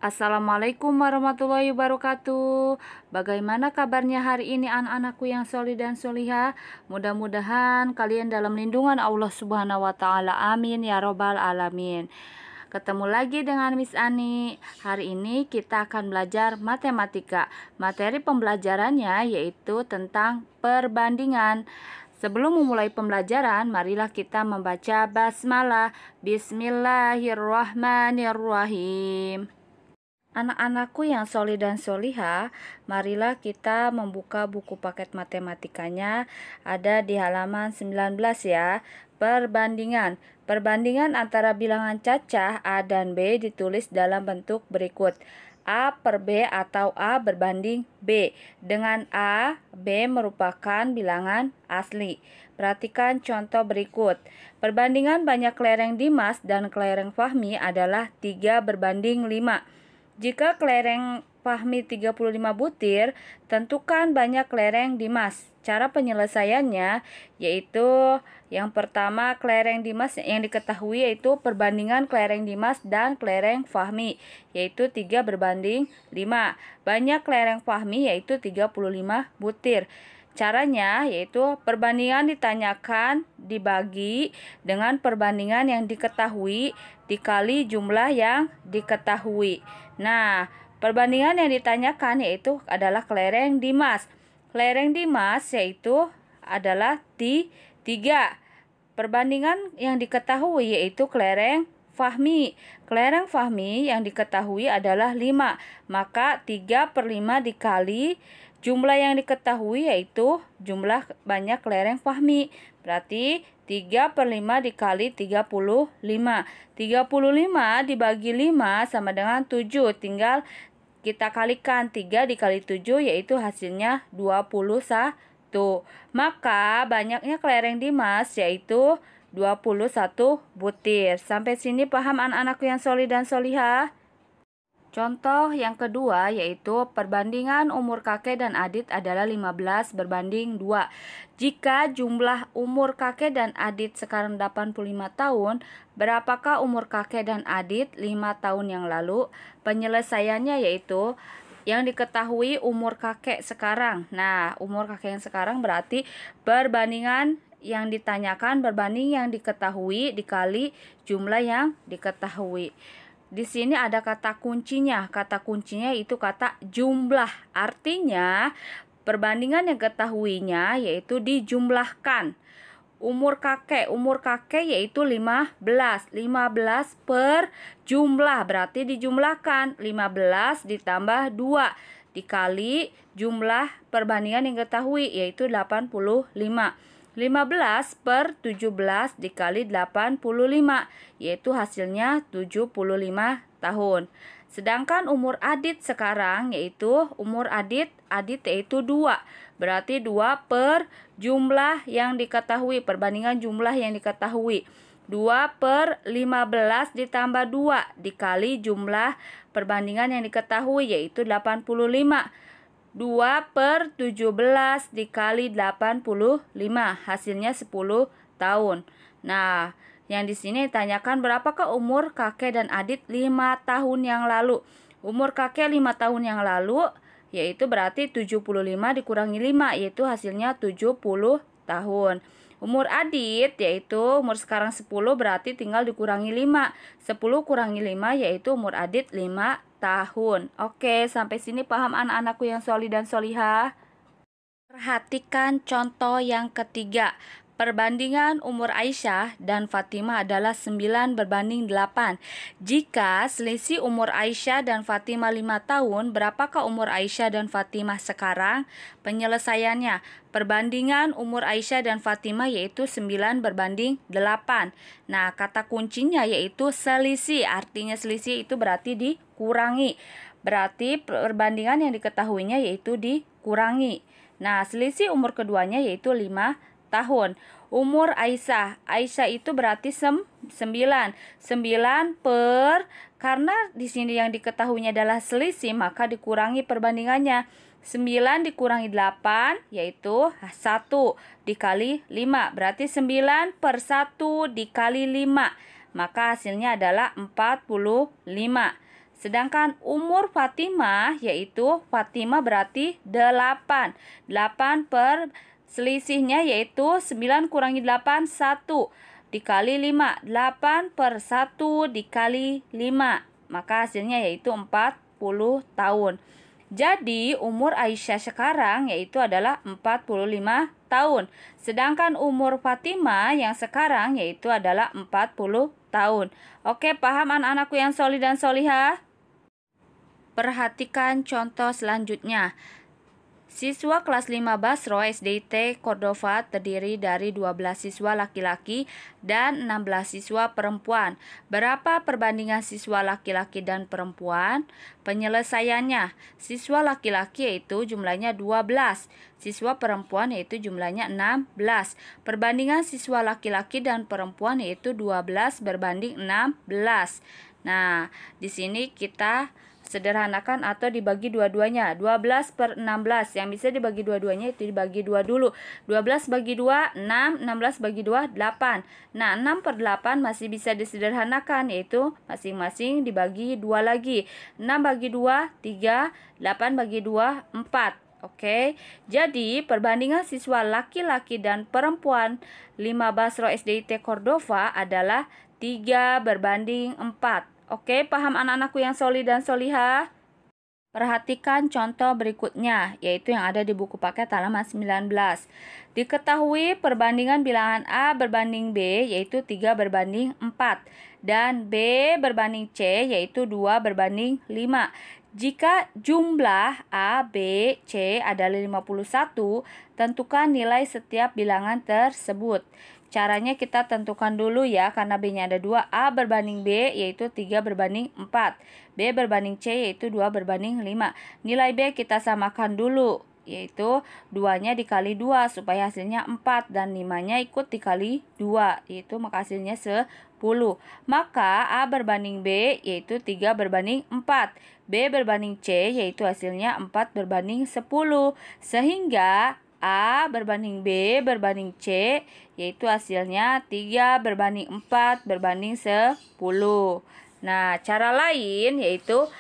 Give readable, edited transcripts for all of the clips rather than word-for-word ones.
Assalamualaikum warahmatullahi wabarakatuh. Bagaimana kabarnya hari ini anak-anakku yang solih dan solihah? Mudah-mudahan kalian dalam lindungan Allah Subhanahu wa Ta'ala. Amin ya Robbal 'Alamin. Ketemu lagi dengan Miss Ani. Hari ini kita akan belajar matematika. Materi pembelajarannya yaitu tentang perbandingan. Sebelum memulai pembelajaran, marilah kita membaca basmalah. Bismillahirrahmanirrahim. Anak-anakku yang solih dan solihah, marilah kita membuka buku paket matematikanya. Ada di halaman 19 ya. Perbandingan. Perbandingan antara bilangan cacah A dan B ditulis dalam bentuk berikut. A per B atau A berbanding B. Dengan A, B merupakan bilangan asli. Perhatikan contoh berikut. Perbandingan banyak kelereng Dimas dan kelereng Fahmi adalah 3 berbanding 5. Jika kelereng Fahmi 35 butir, tentukan banyak kelereng Dimas. Cara penyelesaiannya yaitu yang pertama, kelereng Dimas yang diketahui yaitu perbandingan kelereng Dimas dan kelereng Fahmi, yaitu 3 berbanding 5. Banyak kelereng Fahmi yaitu 35 butir. Caranya yaitu perbandingan ditanyakan dibagi dengan perbandingan yang diketahui dikali jumlah yang diketahui. Nah, perbandingan yang ditanyakan yaitu adalah kelereng Dimas. Kelereng Dimas yaitu adalah 3. Perbandingan yang diketahui yaitu kelereng Fahmi. Kelereng Fahmi yang diketahui adalah 5. Maka 3/5 dikali jumlah yang diketahui yaitu jumlah banyak kelereng Fahmi. Berarti 3/5 dikali 35. 35 dibagi 5 sama dengan 7. Tinggal kita kalikan 3 dikali 7 yaitu hasilnya 21. Maka banyaknya kelereng Dimas yaitu 21 butir. Sampai sini paham anak-anakku yang solih dan solihah? Contoh yang kedua yaitu perbandingan umur kakek dan adik adalah 15 berbanding 2. Jika jumlah umur kakek dan adik sekarang 85 tahun, berapakah umur kakek dan adik 5 tahun yang lalu? Penyelesaiannya yaitu yang diketahui umur kakek sekarang. Nah, umur kakek yang sekarang berarti perbandingan yang ditanyakan berbanding yang diketahui dikali jumlah yang diketahui. Di sini ada kata kuncinya. Kata kuncinya itu kata jumlah. Artinya perbandingan yang ketahuinya yaitu dijumlahkan. Umur kakek yaitu 15. 15 per jumlah berarti dijumlahkan. 15 ditambah 2 dikali jumlah perbandingan yang ketahui yaitu 85. 15 per 17 dikali 85 yaitu hasilnya 75 tahun. Sedangkan umur adit sekarang yaitu umur adit yaitu 2. Berarti 2 per jumlah yang diketahui, perbandingan jumlah yang diketahui. 2 per 15 ditambah 2 dikali jumlah perbandingan yang diketahui yaitu 85. 2 per 17 dikali 85 hasilnya 10 tahun. Nah, yang di sini ditanyakan berapakah umur kakek dan adik 5 tahun yang lalu. Umur kakek 5 tahun yang lalu yaitu berarti 75 dikurangi 5 yaitu hasilnya 70 tahun. Umur adit yaitu umur sekarang 10 berarti tinggal dikurangi 5. 10 kurangi 5 yaitu umur adit 5 tahun. Oke, sampai sini paham anak-anakku yang solih dan solihah? Perhatikan contoh yang ketiga. Perbandingan umur Aisyah dan Fatimah adalah 9 berbanding 8. Jika selisih umur Aisyah dan Fatimah 5 tahun, berapakah umur Aisyah dan Fatimah sekarang? Penyelesaiannya, perbandingan umur Aisyah dan Fatimah yaitu 9 berbanding 8. Nah, kata kuncinya yaitu selisih. Artinya selisih itu berarti dikurangi. Berarti perbandingan yang diketahuinya yaitu dikurangi. Nah, selisih umur keduanya yaitu 5 tahun. Umur Aisyah itu berarti 9 per, karena di sini yang diketahuinya adalah selisih maka dikurangi perbandingannya. 9 dikurangi 8 yaitu 1 dikali 5 berarti 9 per 1 dikali 5 maka hasilnya adalah 45. Sedangkan umur Fatimah yaitu Fatimah berarti 8. 8 per selisihnya yaitu 9 kurangi 8, 1 dikali 5. 8 per 1 dikali 5. Maka hasilnya yaitu 40 tahun. Jadi umur Aisyah sekarang yaitu adalah 45 tahun. Sedangkan umur Fatimah yang sekarang yaitu adalah 40 tahun. Oke, paham anak-anakku yang solih dan solihah? Perhatikan contoh selanjutnya. Siswa kelas 5 Basro SDIT Cordova terdiri dari 12 siswa laki-laki dan 16 siswa perempuan. Berapa perbandingan siswa laki-laki dan perempuan? Penyelesaiannya, siswa laki-laki yaitu jumlahnya 12, siswa perempuan yaitu jumlahnya 16. Perbandingan siswa laki-laki dan perempuan yaitu 12 berbanding 16. Nah, di sini kita sederhanakan atau dibagi dua-duanya. 12 per 16 yang bisa dibagi dua-duanya itu dibagi 2 dulu. 12 bagi 2 6, 16 bagi 2 8. Nah, 6 per 8 masih bisa disederhanakan, yaitu masing-masing dibagi 2 lagi. 6 bagi 2 3, 8 bagi 2 4. Oke, jadi perbandingan siswa laki-laki dan perempuan 5 Basro SDIT Cordova adalah 3 berbanding 4. Oke, paham anak-anakku yang solih dan solihah? Perhatikan contoh berikutnya, yaitu yang ada di buku paket halaman 19. Diketahui perbandingan bilangan A berbanding B, yaitu 3 berbanding 4. Dan B berbanding C, yaitu 2 berbanding 5. Jika jumlah A, B, C adalah 51, tentukan nilai setiap bilangan tersebut. Caranya kita tentukan dulu ya, karena B-nya ada 2. A berbanding B yaitu 3 berbanding 4. B berbanding C yaitu 2 berbanding 5. Nilai B kita samakan dulu, yaitu 2-nya dikali 2 supaya hasilnya 4. Dan 5-nya ikut dikali 2, yaitu maka hasilnya 10. Maka A berbanding B yaitu 3 berbanding 4. B berbanding C yaitu hasilnya 4 berbanding 10. Sehingga A berbanding B berbanding C yaitu hasilnya 3 berbanding 4 berbanding 10. Nah, cara lain yaitu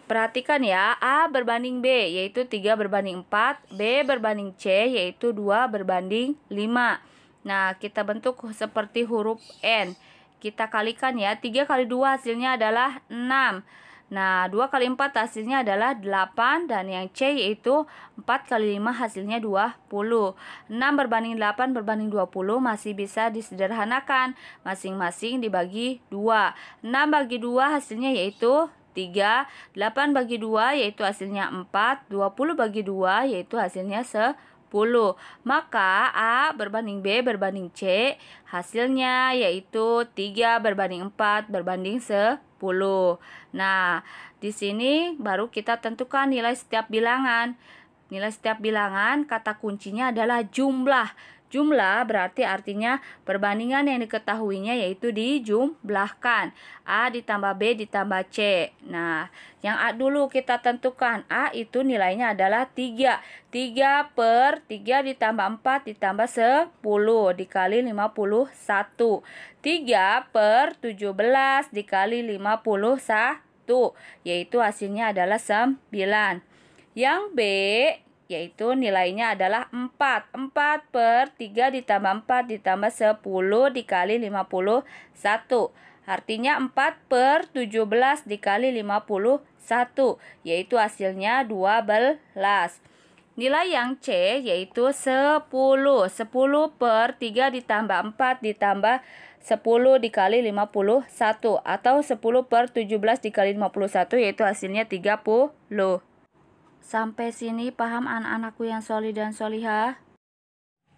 perhatikan ya, A berbanding B yaitu 3 berbanding 4, B berbanding C yaitu 2 berbanding 5. Nah, kita bentuk seperti huruf N. Kita kalikan ya, 3 kali 2 hasilnya adalah 6. Nah, 2 kali 4 hasilnya adalah 8, dan yang C yaitu 4 kali 5 hasilnya 20. 6 berbanding 8 berbanding 20 masih bisa disederhanakan, masing-masing dibagi 2. 6 bagi 2 hasilnya yaitu 3, 8 bagi 2 yaitu hasilnya 4, 20 bagi 2 yaitu hasilnya 10. Maka A berbanding B berbanding C hasilnya yaitu 3 berbanding 4 berbanding 10. Nah, di sini baru kita tentukan nilai setiap bilangan. Nilai setiap bilangan kata kuncinya adalah jumlah. Jumlah berarti artinya perbandingan yang diketahuinya yaitu dijumlahkan. A ditambah B ditambah C. Nah, yang A dulu kita tentukan. A itu nilainya adalah 3. 3 per 3 ditambah 4 ditambah 10 dikali 51. 3 per 17 dikali 51, yaitu hasilnya adalah 9. Yang B yaitu nilainya adalah 4. 4 per 3 ditambah 4 ditambah 10 dikali 51. Artinya 4 per 17 dikali 51, yaitu hasilnya 12. Nilai yang C yaitu 10. 10 per 3 ditambah 4 ditambah 10 dikali 51, atau 10 per 17 dikali 51, yaitu hasilnya 30. Sampai sini paham anak-anakku yang solih dan solihah?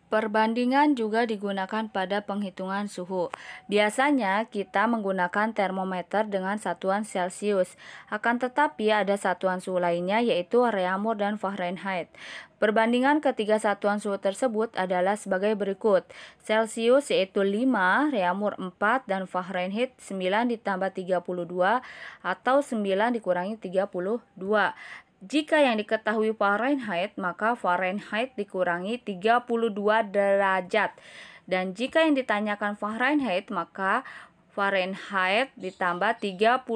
Perbandingan juga digunakan pada penghitungan suhu. Biasanya kita menggunakan termometer dengan satuan Celcius. Akan tetapi ada satuan suhu lainnya yaitu Reaumur dan Fahrenheit. Perbandingan ketiga satuan suhu tersebut adalah sebagai berikut. Celcius yaitu 5, Reaumur 4, dan Fahrenheit 9 ditambah 32 atau 9 dikurangi 32. Jika yang diketahui Fahrenheit, maka Fahrenheit dikurangi 32 derajat. Dan jika yang ditanyakan Fahrenheit, maka Fahrenheit ditambah 32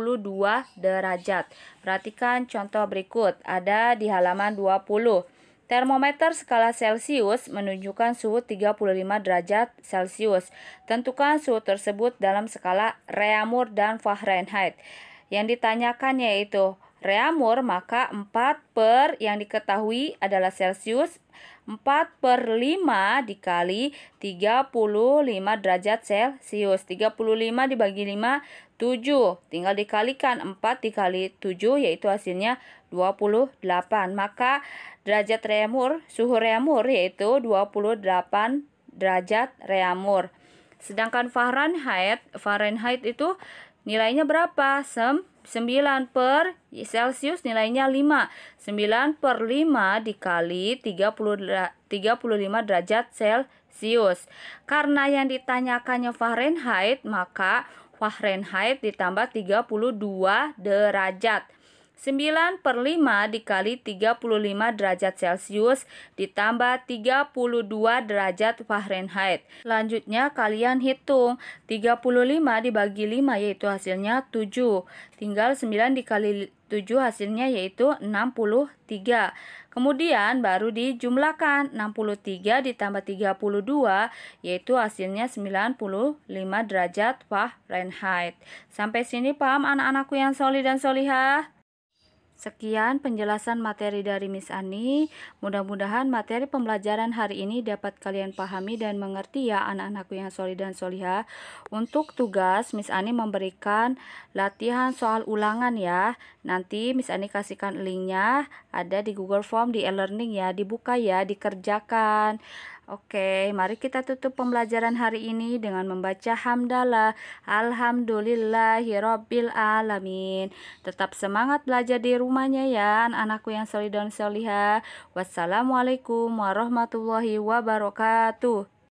derajat. Perhatikan contoh berikut, ada di halaman 20. Termometer skala Celcius menunjukkan suhu 35 derajat Celcius. Tentukan suhu tersebut dalam skala Reaumur dan Fahrenheit. Yang ditanyakan yaitu Reaumur, maka 4 per yang diketahui adalah Celcius. 4/5 dikali 35 derajat Celcius. 35 dibagi 5, 7. Tinggal dikalikan 4 dikali 7, yaitu hasilnya 28. Maka derajat Reaumur, suhu Reaumur yaitu 28 derajat Reaumur. Sedangkan Fahrenheit itu nilainya berapa? 9 per Celcius nilainya 5. 9/5 dikali 35 derajat Celcius. Karena yang ditanyakannya Fahrenheit, maka Fahrenheit ditambah 32 derajat. 9/5 dikali 35 derajat Celcius ditambah 32 derajat Fahrenheit. Selanjutnya kalian hitung 35 dibagi 5 yaitu hasilnya 7. Tinggal 9 dikali 7 hasilnya yaitu 63. Kemudian baru dijumlahkan 63 ditambah 32 yaitu hasilnya 95 derajat Fahrenheit. Sampai sini paham anak-anakku yang solih dan solihah? Sekian penjelasan materi dari Miss Ani. Mudah-mudahan materi pembelajaran hari ini dapat kalian pahami dan mengerti ya anak-anakku yang solih dan solihah. Untuk tugas, Miss Ani memberikan latihan soal ulangan ya. Nanti Miss Ani kasihkan linknya, ada di Google Form, di e-learning ya. Dibuka ya, dikerjakan. Oke, mari kita tutup pembelajaran hari ini dengan membaca hamdalah. Alhamdulillahirabbil alamin. Tetap semangat belajar di rumahnya ya, anak-anakku yang solih dan solihah. Wassalamualaikum warahmatullahi wabarakatuh.